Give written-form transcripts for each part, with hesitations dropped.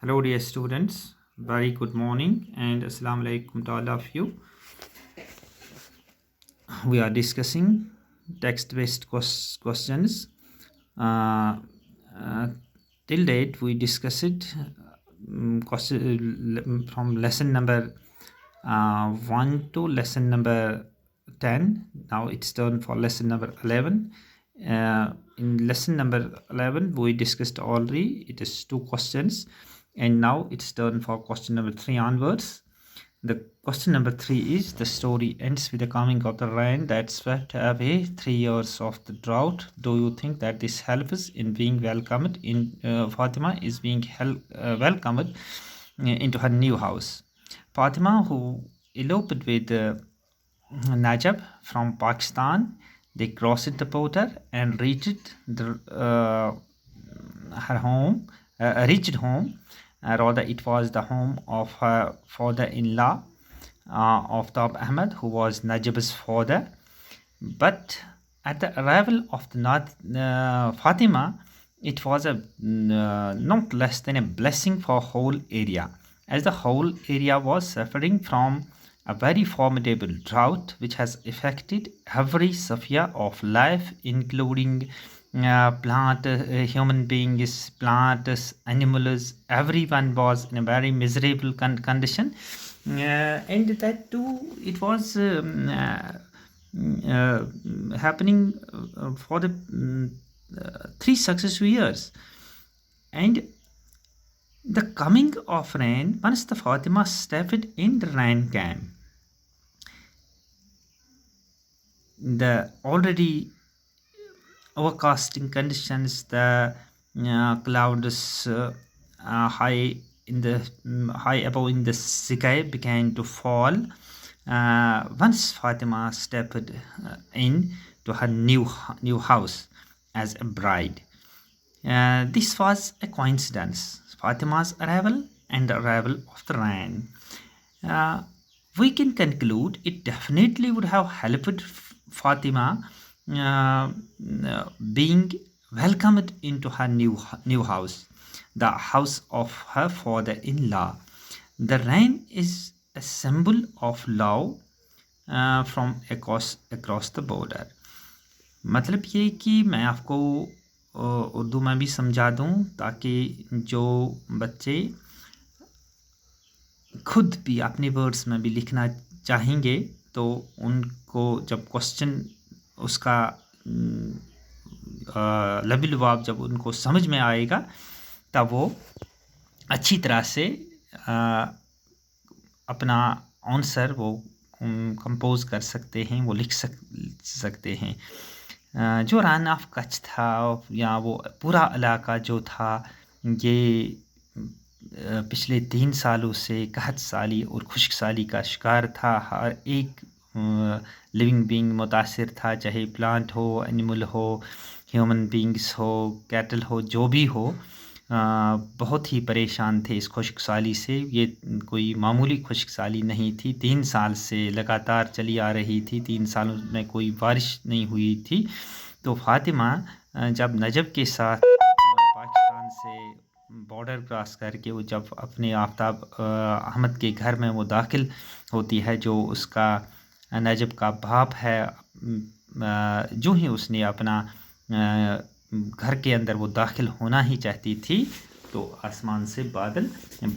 Hello, dear students. Very good morning and Assalamu alaikum to all of you. We are discussing text-based questions. Uh, uh, till date, we discussed from lesson number 1 to lesson number 10. Now it's turn for lesson number 11. In lesson number 11, we discussed already. It is 2 questions. And now it's turn for question number 3 onwards. The question number 3 is: the story ends with the coming of the rain that swept away 3 years of the drought. Do you think that this helps in being welcomed in Fatima is being welcomed into her new house? Fatima, who eloped with Najab from Pakistan, they crossed the border and reached her home. Reached home. Rather, it was the home of her father-in-law, Aftab Ahmed, who was Najib's father. But at the arrival of the Fatima, it was not less than a blessing for whole area, as the whole area was suffering from a very formidable drought which has affected every sphere of life, including plant, human beings, plants, animals. Everyone was in a very miserable condition, and that too it was happening for the 3 successive years. And the coming of rain, once the Fatima stepped in, the rain came. The already overcasting conditions, the clouds high above in the sky began to fall once Fatima stepped in to her new house as a bride. This was a coincidence, Fatima's arrival and the arrival of the rain. We can conclude it definitely would have helped Fatima being welcomed into her new house, the house of her father-in-law. The rain is a symbol of love from across the border. मतलब ये कि मैं आपको उर्दू में भी समझा दूं ताकि जो बच्चे खुद भी अपने वर्ड्स में भी लिखना चाहेंगे तो उनको जब क्वेश्चन उसका लबी-लुबाब जब उनको समझ में आएगा तब वो अच्छी तरह से अपना आंसर वो कंपोज कर सकते हैं, वो लिख सकते हैं. जो रन ऑफ कच्छ था या वो पूरा इलाका जो था, ये पिछले 3 सालों से कहत साली और खुश्क साली का शिकार था. हर एक लिविंग बीइंग मुतासिर था, चाहे प्लांट हो, एनिमल हो, ह्यूमन बीइंग्स हो, कैटल हो, जो भी हो, बहुत ही परेशान थे इस खुश्क साली से. ये कोई मामूली खुश्क साली नहीं थी, 3 साल से लगातार चली आ रही थी. 3 सालों में कोई बारिश नहीं हुई थी. तो फातिमा जब नजब के साथ पाकिस्तान से बॉर्डर क्रॉस करके वो जब अपने आफ्ताब अहमद के घर में वो दाखिल होती है, जो उसका नजब का बाप है, जो ही उसने अपना घर के अंदर वो दाखिल होना ही चाहती थी तो आसमान से बादल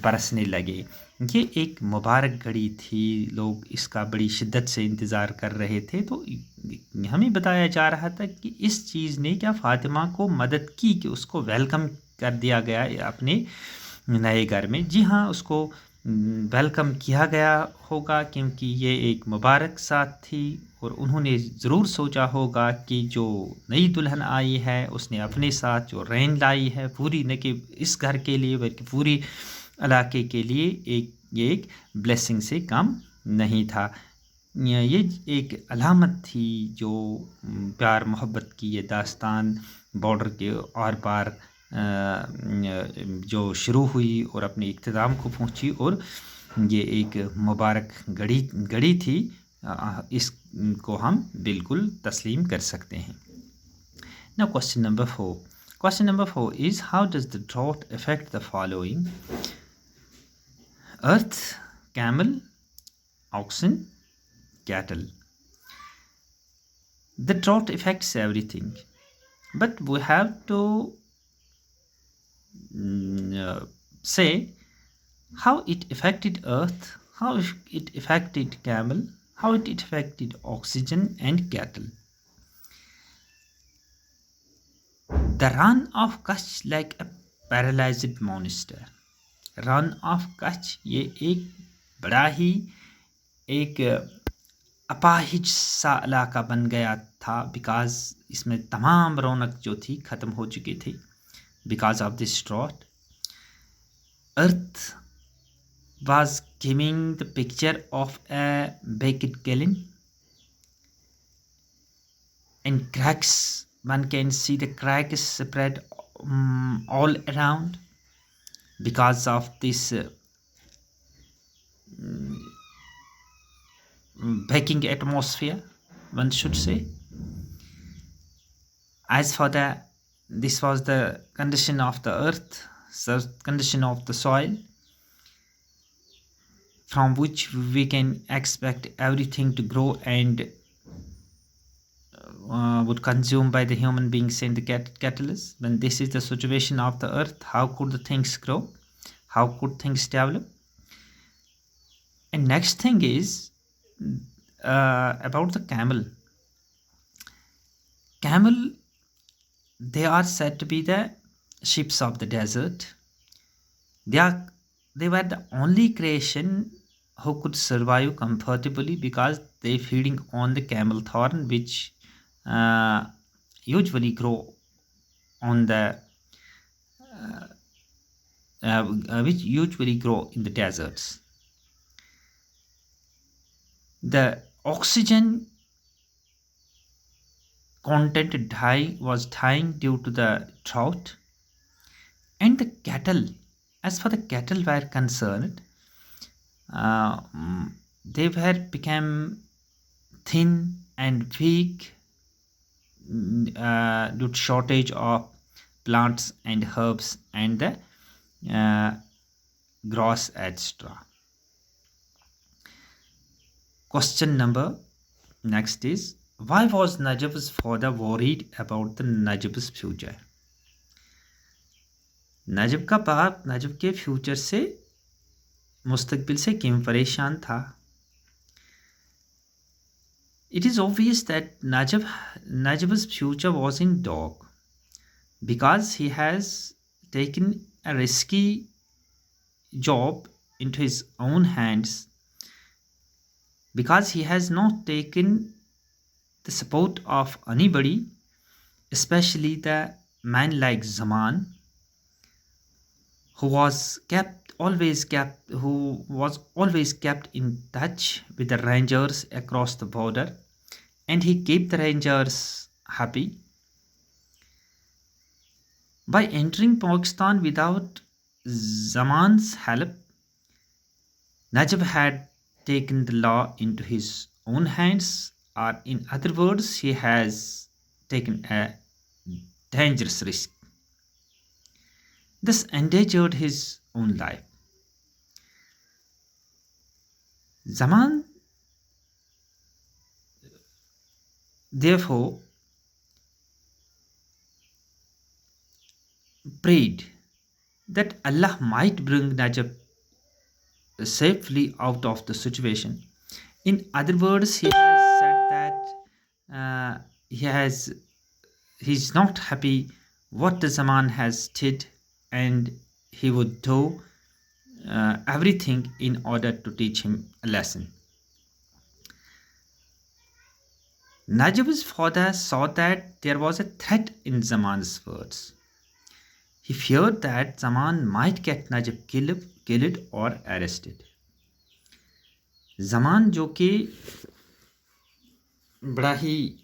बरसने लगे. ये एक मुबारक घड़ी थी, लोग इसका बड़ी शिद्दत से इंतज़ार कर रहे थे. तो हमें बताया जा रहा था कि इस चीज़ ने क्या फातिमा को मदद की कि उसको वेलकम कर दिया गया अपने नए घर में. जी हाँ, उसको वेलकम किया गया होगा क्योंकि ये एक मुबारक साथ थी और उन्होंने ज़रूर सोचा होगा कि जो नई दुल्हन आई है उसने अपने साथ जो रेन लाई है, पूरी न कि इस घर के लिए बल्कि पूरी इलाके के लिए ये एक ब्लेसिंग से कम नहीं था. ये एक अलामत थी जो प्यार मोहब्बत की ये दास्तान बॉर्डर के आर पार जो शुरू हुई और अपने इख्तिताम को पहुंची, और ये एक मुबारक घड़ी थी. इसको हम बिल्कुल तस्लीम कर सकते हैं. Now question number 4 is: how does the drought affect the following? earth, camel, oxen, cattle. The drought affects everything, but we have to say how it affected earth, how it affected camel, how it affected oxygen and cattle. The run of Kutch like a paralyzed monster. Run of Kutch ये एक बड़ा ही एक अपाहिज सा इलाका बन गया था, बिकॉज इसमें तमाम रौनक जो थी ख़त्म हो चुकी थी because of this drought. Earth was giving the picture of a baked kiln, and cracks, one can see the cracks spread all around because of this baking atmosphere, one should say. As for this was the condition of the earth, condition of the soil, from which we can expect everything to grow and would consume by the human beings and the catalysts. When this is the situation of the earth, how could the things grow? How could things develop? And next thing is about the camel. Camel, they are said to be the ships of the desert. They were the only creation who could survive comfortably because they feeding on the camel thorn, which usually grow on the which usually grow in the deserts. The oxygen content was dying due to the drought, and the cattle, as for the cattle were concerned, they were become thin and weak due to shortage of plants and herbs and the grass, etc. Question number next is, why was Najib's father worried about the Najib's future? नजब का बाप नजब के future से, मुस्तकबिल से क्यों परेशान था? It is obvious that Najib's future was in doubt because he has taken a risky job into his own hands, because he has not taken the support of anybody, especially the man like Zaman, who was always kept in touch with the rangers across the border, and he kept the rangers happy. By entering Pakistan without Zaman's help, Najib had taken the law into his own hands, or in other words, he has taken a dangerous risk, thus endangered his own life. Zaman therefore prayed that Allah might bring Najib safely out of the situation. In other words, he has said that he's not happy what the Zaman has did, and he would do everything in order to teach him a lesson. Najib's father saw that there was a threat in Zaman's words. He feared that Zaman might get Najib killed or arrested. Zaman, जो कि बड़ा ही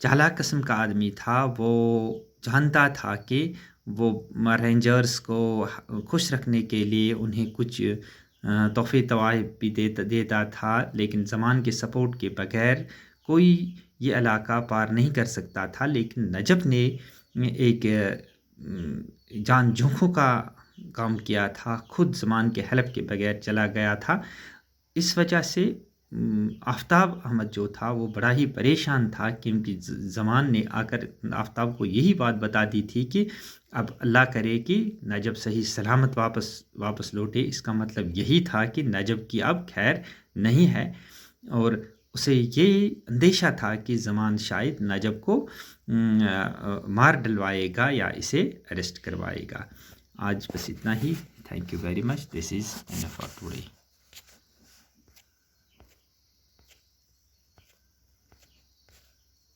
चालाक किस्म का आदमी था, वो जानता था कि वो रेंजर्स को खुश रखने के लिए उन्हें कुछ तोहफे तवाइफ भी देता था, लेकिन ज़मान के सपोर्ट के बगैर कोई ये इलाका पार नहीं कर सकता था. लेकिन नजब ने एक जान जोखों का کام کیا تھا، خود زمان کے ہیلپ کے بغیر چلا گیا تھا. اس وجہ سے آفتاب احمد جو تھا وہ بڑا ہی پریشان تھا، کیونکہ زمان نے آ کر آفتاب کو یہی بات بتا دی تھی کہ اب اللہ کرے کہ نجب صحیح سلامت واپس لوٹے. اس کا مطلب یہی تھا کہ نجب کی اب خیر نہیں ہے، اور اسے یہ اندیشہ تھا کہ زمان شاید نجب کو مار ڈلوائے گا یا اسے اریسٹ کروائے گا. آج بس اتنا ہی. Thank you very much. This is enough for today.